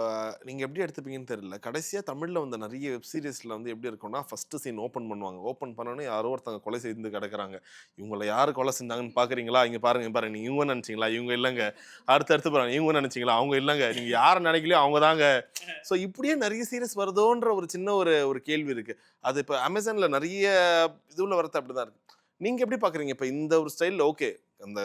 நீங்கள் எப்படி எடுத்துப்பீங்கன்னு தெரியல. கடைசியாக தமிழில் வந்து நிறைய வெப் சீரிஸில் வந்து எப்படி இருக்கும்னா, ஃபஸ்ட்டு சீன் ஓப்பன் பண்ணுவாங்க. ஓப்பன் பண்ணோன்னே யாரோ ஒருத்தங்க கொலை செய்து கிடக்குறாங்க. இவங்கள யார் கொலை செஞ்சாங்கன்னு பார்க்குறீங்களா? இங்கே பாருங்க நீங்கள் இவங்க நினச்சிங்களா? இவங்க இல்லைங்க. அடுத்து போகிறாங்க, இவங்க நினச்சிங்களா? அவங்க இல்லைங்க. நீங்கள் யாரை நினைக்கலையோ அவங்க தாங்க. ஸோ இப்படியே நிறைய சீரிஸ் வருதோன்ற ஒரு சின்ன ஒரு கேள்வி இருக்குது. அது இப்போ அமேசானில் நிறைய இதுவில் வரது அப்படி தான் இருக்குது. நீங்கள் எப்படி பார்க்குறீங்க இப்போ இந்த ஒரு ஸ்டைலில்? ஓகே, அந்த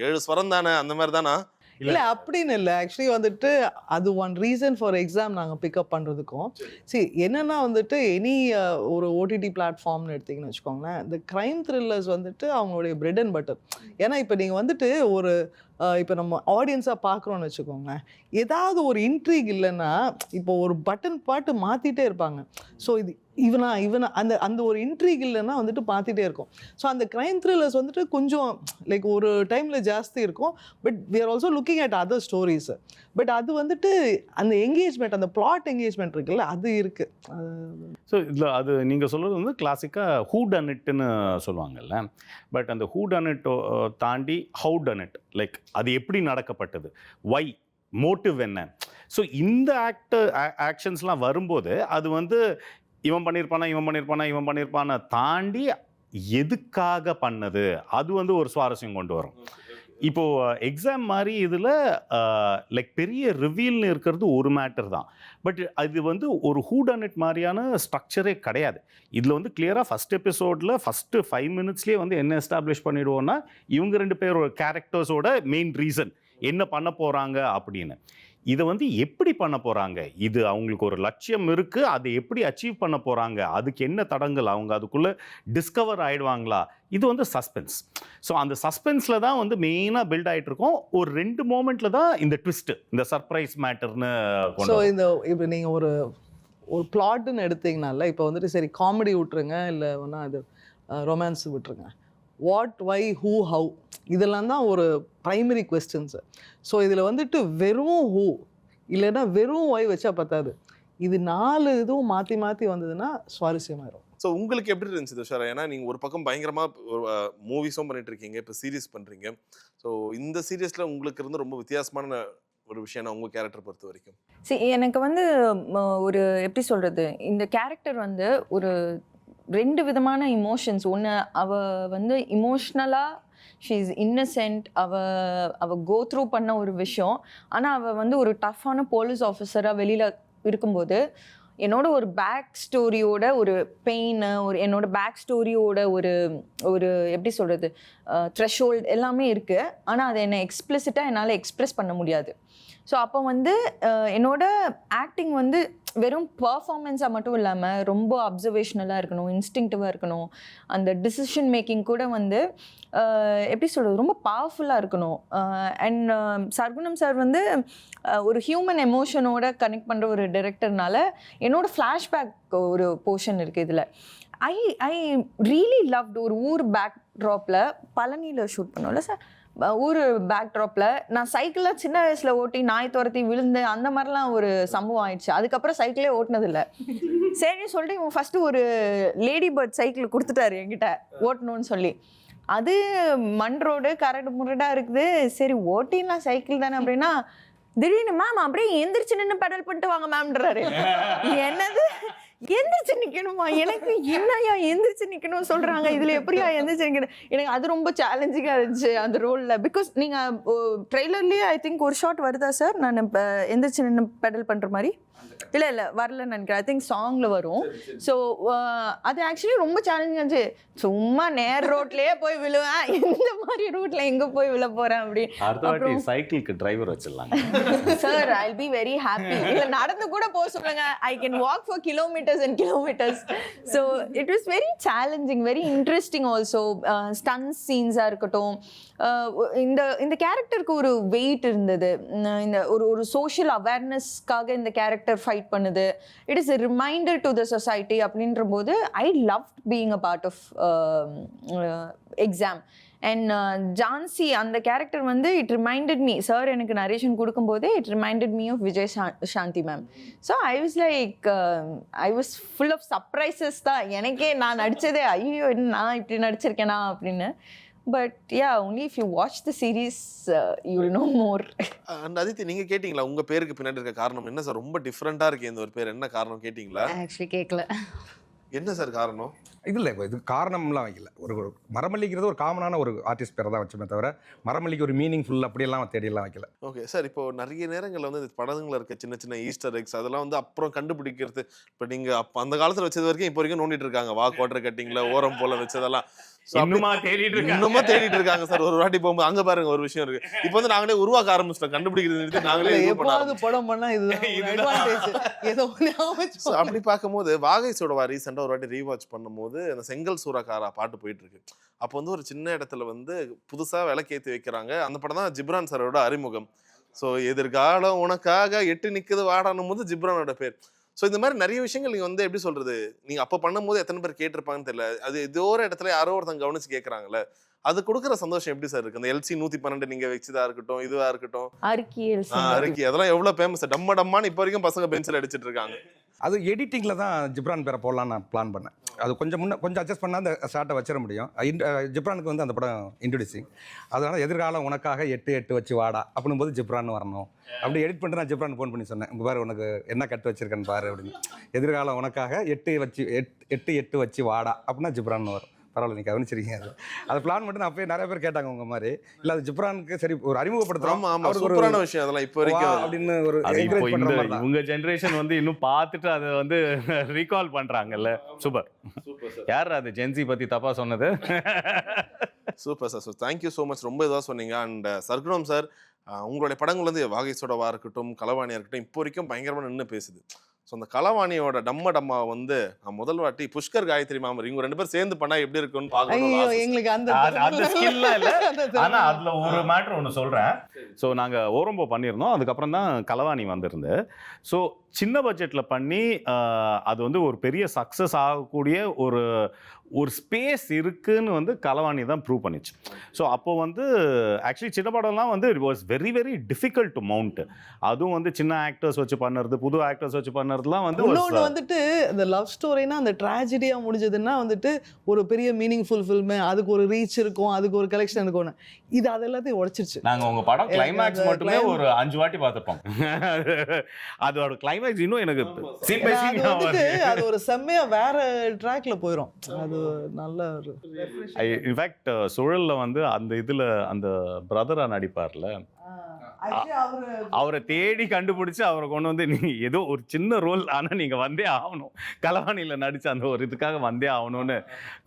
7 ஸ்வரம் தானே, அந்த மாதிரி தானா? இல்லை அப்படின்னு இல்லை. ஆக்சுவலி வந்துட்டு அது ஒன் ரீசன் ஃபார் எக்ஸாம் நாங்கள் பிக்கப் பண்ணுறதுக்கும். சரி, என்னென்னா வந்துட்டு எனி ஒரு ஓடிடி பிளாட்ஃபார்ம்னு எடுத்திங்கன்னு வச்சுக்கோங்களேன், இந்த க்ரைம் த்ரில்லர்ஸ் வந்துட்டு அவங்களுடைய பிரெட் அண்ட் பட்டர். ஏன்னா இப்போ நீங்கள் வந்துட்டு ஒரு இப்போ நம்ம ஆடியன்ஸாக பார்க்குறோன்னு வச்சுக்கோங்களேன், ஏதாவது ஒரு இன்ட்ரீக் இல்லைன்னா இப்போ ஒரு பட்டன் பாட்டு மாற்றிட்டே இருப்பாங்க. ஸோ இது இவனா அந்த அந்த ஒரு இன்ட்ரீக் இல்லைன்னா வந்துட்டு பார்த்துட்டே இருக்கும். ஸோ அந்த க்ரைம் த்ரில்லர்ஸ் வந்துட்டு கொஞ்சம் லைக் ஒரு டைமில் ஜாஸ்தி இருக்கும். But we are also looking at other stories. But அது வந்துட்டு அந்த என்கேஜ்மெண்ட், அந்த பிளாட் என்கேஜ்மெண்ட் இருக்குல்ல, அது இருக்குது. ஸோ இதில் அது நீங்கள் சொல்கிறது வந்து கிளாசிக்காக ஹூ டன் இட்னு சொல்லுவாங்கல்ல. பட் அந்த ஹூ டன் இட் தாண்டி ஹவு டன் இட், லைக் அது எப்படி நடக்கப்பட்டது, வை, மோட்டிவ் என்ன. ஸோ இந்த ஆக்ஷன்ஸ்லாம் வரும்போது அது வந்து இவன் பண்ணியிருப்பானா தாண்டி எதுக்காக பண்ணது, அது வந்து ஒரு சுவாரஸ்யம் கொண்டு வரும். இப்போது எக்ஸாம் மாதிரி இதில் லைக் பெரிய ரிவீல்னு இருக்கிறது ஒரு மேட்டர் தான். பட் அது வந்து ஒரு ஹூ டன் இட் மாதிரியான ஸ்ட்ரக்சரே கிடையாது. இதில் வந்து கிளியராக ஃபஸ்ட் எபிசோடில் ஃபஸ்ட்டு 5 minutesலேயே வந்து என்ன எஸ்டாப்ளிஷ் பண்ணிவிடுவோன்னா, இவங்க 2 பேரோட கேரக்டர்ஸோட மெயின் ரீசன் என்ன பண்ண போகிறாங்க அப்படின்னு. இதை வந்து எப்படி பண்ண போகிறாங்க, இது அவங்களுக்கு ஒரு லட்சியம் இருக்குது, அதை எப்படி அச்சீவ் பண்ண போகிறாங்க, அதுக்கு என்ன தடங்கள், அவங்க அதுக்குள்ளே டிஸ்கவர் ஆகிடுவாங்களா, இது வந்து சஸ்பென்ஸ். ஸோ அந்த சஸ்பென்ஸில் தான் வந்து மெயினாக பில்ட் ஆகிட்டு இருக்கோம். ஒரு 2 மோமெண்ட்டில் தான் இந்த ட்விஸ்ட்டு, இந்த சர்ப்ரைஸ் மேட்டர்னு ஸோ இந்த இப்போ நீங்கள் ஒரு பிளாட்னு எடுத்தீங்கனால இப்போ வந்துட்டு சரி காமெடி விட்டுருங்க, இல்லை ஒன்றா அது ரொமான்ஸ் விட்டுருங்க, வாட், வை, ஹூ, ஹவு, இதெல்லாம் தான் ஒரு ப்ரைமரி கொஸ்டின்ஸு. ஸோ இதில் வந்துட்டு வெறும் ஹூ இல்லைன்னா வெறும் ஒய் வச்சா பத்தாது, இது 4 இதுவும் மாற்றி மாற்றி வந்ததுன்னா சுவாரஸ்யமாயிரும். ஸோ உங்களுக்கு எப்படி இருந்துச்சு துஷாரா? ஏன்னா நீங்கள் ஒரு பக்கம் பயங்கரமாக மூவிஸும் பண்ணிட்டு இருக்கீங்க, இப்போ சீரீஸ் பண்ணுறீங்க. ஸோ இந்த சீரீஸில் உங்களுக்கு இருந்து ரொம்ப வித்தியாசமான ஒரு விஷயம் உங்கள் கேரக்டர் பொறுத்த வரைக்கும்? எனக்கு வந்து ஒரு எப்படி சொல்கிறது, இந்த கேரக்டர் வந்து ஒரு 2 விதமான இமோஷன்ஸ். ஒன்று, வந்து இமோஷ்னலாக ஷீ இஸ் இன்னசென்ட், அவ கோ த்ரூ பண்ண ஒரு விஷயம். ஆனால் அவள் வந்து ஒரு டஃப்பான போலீஸ் ஆஃபீஸராக வெளியில் இருக்கும்போது என்னோட ஒரு பேக் ஸ்டோரியோட ஒரு பெயின், என்னோட பேக் ஸ்டோரியோட ஒரு எப்படி சொல்கிறது, த்ரெஷ்ஹோல்ட் எல்லாமே இருக்குது. ஆனால் அதை என்னை எக்ஸ்பிளிசிட்டாக என்னால் எக்ஸ்ப்ரெஸ் பண்ண முடியாது. ஸோ அப்போ வந்து என்னோட ஆக்டிங் வந்து வெறும் பர்ஃபார்மன்ஸாக மட்டும் இல்லாமல் ரொம்ப அப்சர்வேஷ்னலாக இருக்கணும், இன்ஸ்டிங்டிவாக இருக்கணும். அந்த டிசிஷன் மேக்கிங் கூட வந்து எப்படி சொல்கிறது, ரொம்ப பவர்ஃபுல்லாக இருக்கணும். அண்ட் சர்குணம் சார் வந்து ஒரு ஹியூமன் எமோஷனோட கனெக்ட் பண்ணுற ஒரு டைரக்டர்னால என்னோட ஃப்ளாஷ்பேக் ஒரு போர்ஷன் இருக்குது இதில். ஐ ரியலி லவ்ட் ஒரு ஊர் பேக் ட்ராப்பில் பழனியில் ஷூட் பண்ணோம்ல சார், ஊர் பேக் ட்ராப்பில் நான் சைக்கிளாக சின்ன வயசில் ஓட்டி நாய் துரத்தி விழுந்து அந்த மாதிரிலாம் ஒரு சம்பவம் ஆயிடுச்சு. அதுக்கப்புறம் சைக்கிளே ஓட்டினதில்லை. சரி சொல்லிட்டு இவன் ஃபஸ்ட்டு ஒரு லேடி பேர்ட் சைக்கிள் கொடுத்துட்டாரு என்கிட்ட ஓட்டணும்னு சொல்லி. அது மண் ரோடு கரடு முரடாக இருக்குது. சரி ஓட்டிடலாம் சைக்கிள் தானே அப்படின்னா, திடீர்னு மேம் அப்படியே எந்திரிச்சு நின்று பெடல் பண்ணிட்டு வாங்க மேம்ன்றாரு. என்னது எந்திரிச்சு நிற்கணுமா? எனக்கு என்னையா எந்திரிச்சு நிற்கணும் சொல்கிறாங்க, இதில் எப்படியா எந்திரிச்சு நிற்கணும்? எனக்கு அது ரொம்ப சேலஞ்சிங்காக இருந்துச்சு அந்த ரோலில். பிகாஸ் நீங்கள் ட்ரெய்லர்லேயே ஐ திங்க் ஒரு ஷாட் வருதா சார், நான் இப்போ எந்திரிச்சு நின்று பெடல் பண்ணுற மாதிரி? இல்லை வரலன்னு நினைக்கிறேன். ஐ திங்க் சாங்கில் வரும். ஸோ அது ஆக்சுவலி ரொம்ப சேலஞ்சிங்காக இருந்துச்சு. சும்மா நேர் ரோட்லேயே போய் விழுவேன், இந்த மாதிரி ரூட்டில் எங்கே போய் விழ போகிறேன் அப்படி. அப்புறம் சைக்கிளுக்கு டிரைவர் வச்சிடலாம் sir. I will be very happy. இல்லை நடந்து கூட போக சொல்லுங்க, I can walk for kilometers and kilometers. So it was very challenging, very interesting also. Stunts சீன்ஸாக இருக்கட்டும், இந்த கேரக்டருக்கு ஒரு வெயிட் இருந்தது. இந்த ஒரு சோஷியல் அவேர்னஸ்க்காக இந்த கேரக்டர் ஃபைட் பண்ணுது. It is a reminder to the society. அப்படின்ற போது I love being a part of exam. And Jhansi அந்த கேரக்டர் வந்து இட் ரிமைண்டட் மீ, சார் எனக்கு நரேஷன் கொடுக்கும்போதே it reminded me of Vijay Shanthi ma'am. So I was like I was full of surprises தான் எனக்கே. நான் நடித்ததே ஐயோ நான் இப்படி நடிச்சிருக்கேனா அப்படின்னு. But yeah, only if you watch the series you will know more. And Aditi, நீங்க கேட்டிங்களா உங்க பேருக்கு பின்னாடி இருக்க காரணம் என்ன சார்? ரொம்ப டிஃப்ரெண்டா இருக்கு இந்த ஒரு பேர், என்ன காரணம் கேட்டிங்களா? ஆக்சுவலி கேட்கல. என்ன சார் காரணம்? இல்லை இது காரணம்லாம் வைக்கல. ஒரு மரமல்லிக்கிறது ஒரு காமனான ஒரு ஆர்டிஸ்ட் பேரை தான் வச்சுமே தவிர மரமல்லிக்கு ஒரு மீனிங்ஃபுல் அப்படியெல்லாம் தேடியெல்லாம் வைக்கல. ஓகே சார், இப்போ நிறைய நேரங்களில் வந்து இந்த படங்களில் இருக்க சின்ன சின்ன ஈஸ்டர் எக்ஸ் அதெல்லாம் வந்து அப்புறம் கண்டுபிடிக்கிறது. இப்போ நீங்கள் அப்போ அந்த காலத்தில் வச்சது வரைக்கும் இப்போ வரைக்கும் நோண்டிட்டு இருக்காங்க. வாட்டர் கட்டிங்கில் ஓரம் போல வச்சதெல்லாம் இன்னுமா தேடிட்டு இருக்காங்க சார். ஒரு வாட்டி போகும்போது அங்க பாருங்க ஒரு விஷயம் இருக்கு. இப்போ வந்து நாங்களே உருவாக்க ஆரம்பிச்சிட்டோம், கண்டுபிடிக்கிறது நாங்களே எப்போது படம் பண்ணா அப்படி பார்க்கும்போது வாகைசோட ரீசெண்டாக ஒரு வாட்டி ரீவாட்ச் பண்ணும்போது அந்த செங்கல் சூறாக்காரா பாட்டு போயிட்டு இருக்கு. அப்போ வந்து ஒரு சின்ன இடத்துல வந்து புதுசாக விளக்கேற்றி வைக்கிறாங்க. அந்த படம் தான் ஜிப்ரான் சாரோட அறிமுகம். ஸோ எதிர்காலம் உனக்காக எட்டு நிற்குது வாடானும் போது ஜிப்ரானோட பேர். ஸோ இந்த மாதிரி நிறைய விஷயங்கள் நீங்கள் வந்து எப்படி சொல்கிறது, நீங்கள் அப்போ பண்ணும்போது எத்தனை பேர் கேட்டிருப்பாங்கன்னு தெரியல. அது ஏதோ ஒரு இடத்துல யாரோ ஒருத்தங்க கவனிச்சு கேட்குறாங்கல்ல, அது கொடுக்குற சந்தோஷம் எப்படி சார் இருக்கு? அந்த LC 112 நீங்கள் வச்சதா இருக்கட்டும், இதுவாக இருக்கட்டும், அரிக்கி அதெல்லாம் எவ்வளோ ஃபேமஸ். டம்ம டம்மான்னு இப்போ வரைக்கும் பசங்க பென்சில் அடிச்சிட்டு இருக்காங்க. அது எடிட்டிங்கில் தான் ஜிப்ரான் பேரை போடலான்னு நான் பிளான் பண்ணேன். அது கொஞ்சம் அட்ஜஸ்ட் பண்ணால் அந்த ஷார்ட்டை வச்சிட முடியும். ஜிப்ரானுக்கு வந்து அந்த படம் இன்ட்ரடியூசிங். அதனால் எதிர்காலம் உனக்காக 8 வச்சு வாடா அப்படின் போது ஜிப்ரான் வரணும். அப்படி எடிட் பண்ணிட்டு நான் ஜிப்ரான் ஃபோன் பண்ணி சொன்னேன், உங்கள் பாரு உனக்கு என்ன கட்டு வச்சிருக்கேன்னு பாரு அப்படின்னு. எதிர்காலம் உனக்காக 8 வச்சு வாடா அப்படின்னா ஜிப்ரான் வரும். பரவாயில்ல, நீங்கள் கவனிச்சிருக்கீங்க. அதை பிளான் மட்டும் நான் அப்பயே நிறைய பேர் கேட்டாங்க உங்க மாதிரி. இல்லை அது ஜிப்ரானுக்கு சரி ஒரு அறிமுகப்படுத்துறோம், சூப்பரான விஷயம் அதெல்லாம் இப்போ வரைக்கும் அப்படின்னு ஒரு என்கரேஜ் பண்ற மாதிரி தான். உங்க ஜெனரேஷன் வந்து இன்னும் பார்த்துட்டு அதை வந்து ரீகால் பண்றாங்கல்ல. சூப்பர். யார் அது ஜென்சி பத்தி தப்பா சொன்னது? Super sir. So thank you so much. ரொம்ப இதாக சொன்னீங்க. அண்ட் சர்குணம் சார், உங்களுடைய படங்கள் வந்து வாகை சோடவா இருக்கட்டும், களவாணியாக இருக்கட்டும், இப்போ வரைக்கும் பயங்கரமாக நின்று பேசுது. ஸோ அந்த களவாணியோட டம்மா வந்து நான் முதல் வாட்டி புஷ்கர் காயத்ரி மாமர் இவங்க 2 பேரும் சேர்ந்து பண்ணா எப்படி இருக்குன்னு ஐயோ பார்க்கணும். எங்களுக்கு அந்த அந்த ஸ்கில்லாம் இல்லை. ஆனா அதுல ஒரு மேட்ரு ஒன்று சொல்றேன். ஸோ நாங்க ஓரம்போ பண்ணியிருந்தோம், அதுக்கப்புறம் தான் களவாணி வந்திருந்து. ஸோ சின்ன பட்ஜெட்ல பண்ணி அது வந்து ஒரு பெரிய சக்ஸஸ் ஆகக்கூடிய ஒரு ஸ்பேஸ் இருக்குன்னு வந்து களவாணி தான் ப்ரூவ் பண்ணிச்சு. ஸோ அப்போ வந்து ஆக்சுவலி சின்ன படம்லாம் வந்து it was very very difficult to mount. அதுவும் வந்து சின்ன ஆக்டர்ஸ் வச்சு பண்ணுறது, புது ஆக்டர்ஸ் வச்சு பண்ணுறதுலாம் வந்து இன்னொன்று வந்துட்டு இந்த லவ் ஸ்டோரினா அந்த ட்ராஜடியாக முடிஞ்சதுன்னா வந்துட்டு ஒரு பெரிய மீனிங்ஃபுல் ஃபில்மு, அதுக்கு ஒரு ரீச் இருக்கும், அதுக்கு ஒரு கலெக்ஷன் இருக்கும்னு. இது அது எல்லாத்தையும் உடைச்சிருச்சு. நாங்கள் உங்கள் படம் கிளைமேக்ஸ் மட்டுமே ஒரு 5 வாட்டி பார்த்துருப்போம். அதோட கிளைமேக்ஸ் இன்னும் எனக்கு சீன் பை சீன் அது ஒரு செம்மையா வேற ட்ராக்ல போயிடும். அது நல்ல ஒரு இன்ஃபேக்ட் சுழல்ல வந்து அந்த இதுல அந்த பிரதரா நடிப்பார்ல, அவரை தேடி கண்டுபிடிச்சு அவரை கொண்டு வந்து நீங்க ஏதோ ஒரு சின்ன ரோல், ஆனா நீங்க வந்தே ஆகணும், களவாணியில நடிச்ச அந்த ஒரு இதுக்காக வந்தே ஆகணும்னு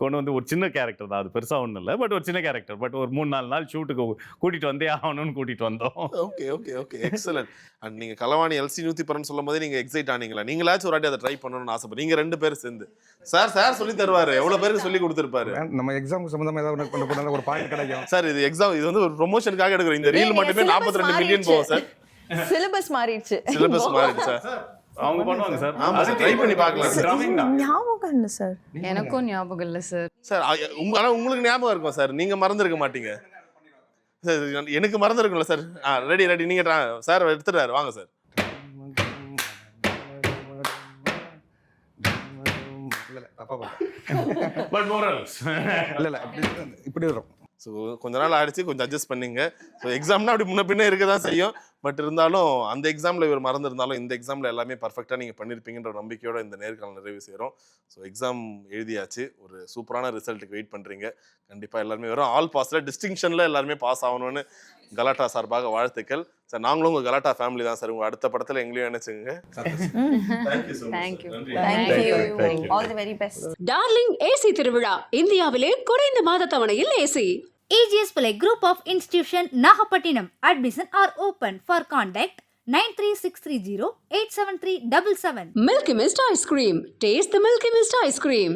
கொண்டு வந்து ஒரு சின்ன கேரக்டர் தான், அது பெருசா ஒன்றும் இல்லை, பட் ஒரு சின்ன கேரக்டர், பட் ஒரு 3-4 நாள் ஷூட்டுக்கு கூட்டிட்டு வந்தே ஆகணும்னு கூட்டிட்டு வந்தோம். Okay okay okay excellent. And நீங்க களவாணி LC 110 சொல்லும் போதே நீங்க எக்ஸைட் ஆனீங்களா? நீங்களாச்சும் ஒரு வாட்டி அதை ட்ரை பண்ணணும்னு ஆசைப்படு. நீங்க 2 பேரும் சேர்ந்து சார் சொல்லி தருவாரு, எவ்வளவு பேருக்கு சொல்லி கொடுத்துருப்பாரு. நம்ம எக்ஸாமுக்கு சம்மந்தமாக ஏதாவது கொண்டு போனாலும் ஒரு பாயிண்ட் கிடைக்கும் சார். இது எக்ஸாம், இது வந்து ஒரு ப்ரொமோஷனுக்காக எடுக்கிறோம். இந்த ரீல் மட்டுமே 42 மில்லியன் போகும் சார். சிலபஸ் மாறிடுச்சு. சிலபஸ் மாறிடுச்சு சார். அவங்க பண்ணுவாங்க சார். ஆமா சார், ட்ரை பண்ணி பார்க்கலாம். ஞாபகம் இல்லை சார். எனக்கும் ஞாபகம் இல்லை சார். சார் ஆனா உங்களுக்கு ஞாபகம் இருக்கும் சார், நீங்க மறந்துருக்க மாட்டீங்க சார். எனக்கு மறந்துருக்கும்ல சார். ரெடி நீங்க சார் எடுத்துட்டாரு, வாங்க சார். பட் மோரல்ஸ் இல்லை இப்படி வரும். ஸோ கொஞ்ச நாள் ஆயிடுச்சு, கொஞ்சம் அட்ஜஸ்ட் பண்ணிங்க. ஸோ எக்ஸாம்னா அப்படி முன்ன பின்ன இருக்க தான் செய்யும். பட் இருந்தாலும் அந்த எக்ஸாமில் இவர் மறந்துருந்தாலும் இந்த எக்ஸாமில் எல்லாமே பர்ஃபெக்டாக நீங்கள் பண்ணியிருப்பீங்கன்ற நம்பிக்கையோட இந்த நேர்காணல் நிறைவு செய்கிறோம். ஸோ எக்ஸாம் எழுதியாச்சு, ஒரு சூப்பரான ரிசல்ட்டுக்கு வெயிட் பண்ணுறீங்க. கண்டிப்பாக எல்லாருமே வரும். ஆல் பாஸில் டிஸ்டிங்ஷனில் எல்லாருமே பாஸ் ஆகணும்னு கலாட்டா சார்பாக வாழ்த்துக்கள் சார். நாங்களும் உங்கள் கலாட்டா ஃபேமிலி தான் சார். உங்கள் அடுத்த படத்தில் எங்களையும் நினைச்சுங்க. Thank you. All the very best. Darling AC திருவிழா இந்தியாவிலே குறைந்த மாத தவணையில் AC. AGS Play Group of Institution Nahapattinam. Admission are open. For contact 93630 87377. Milky Mist ice cream. Taste the Milky Mist ice cream.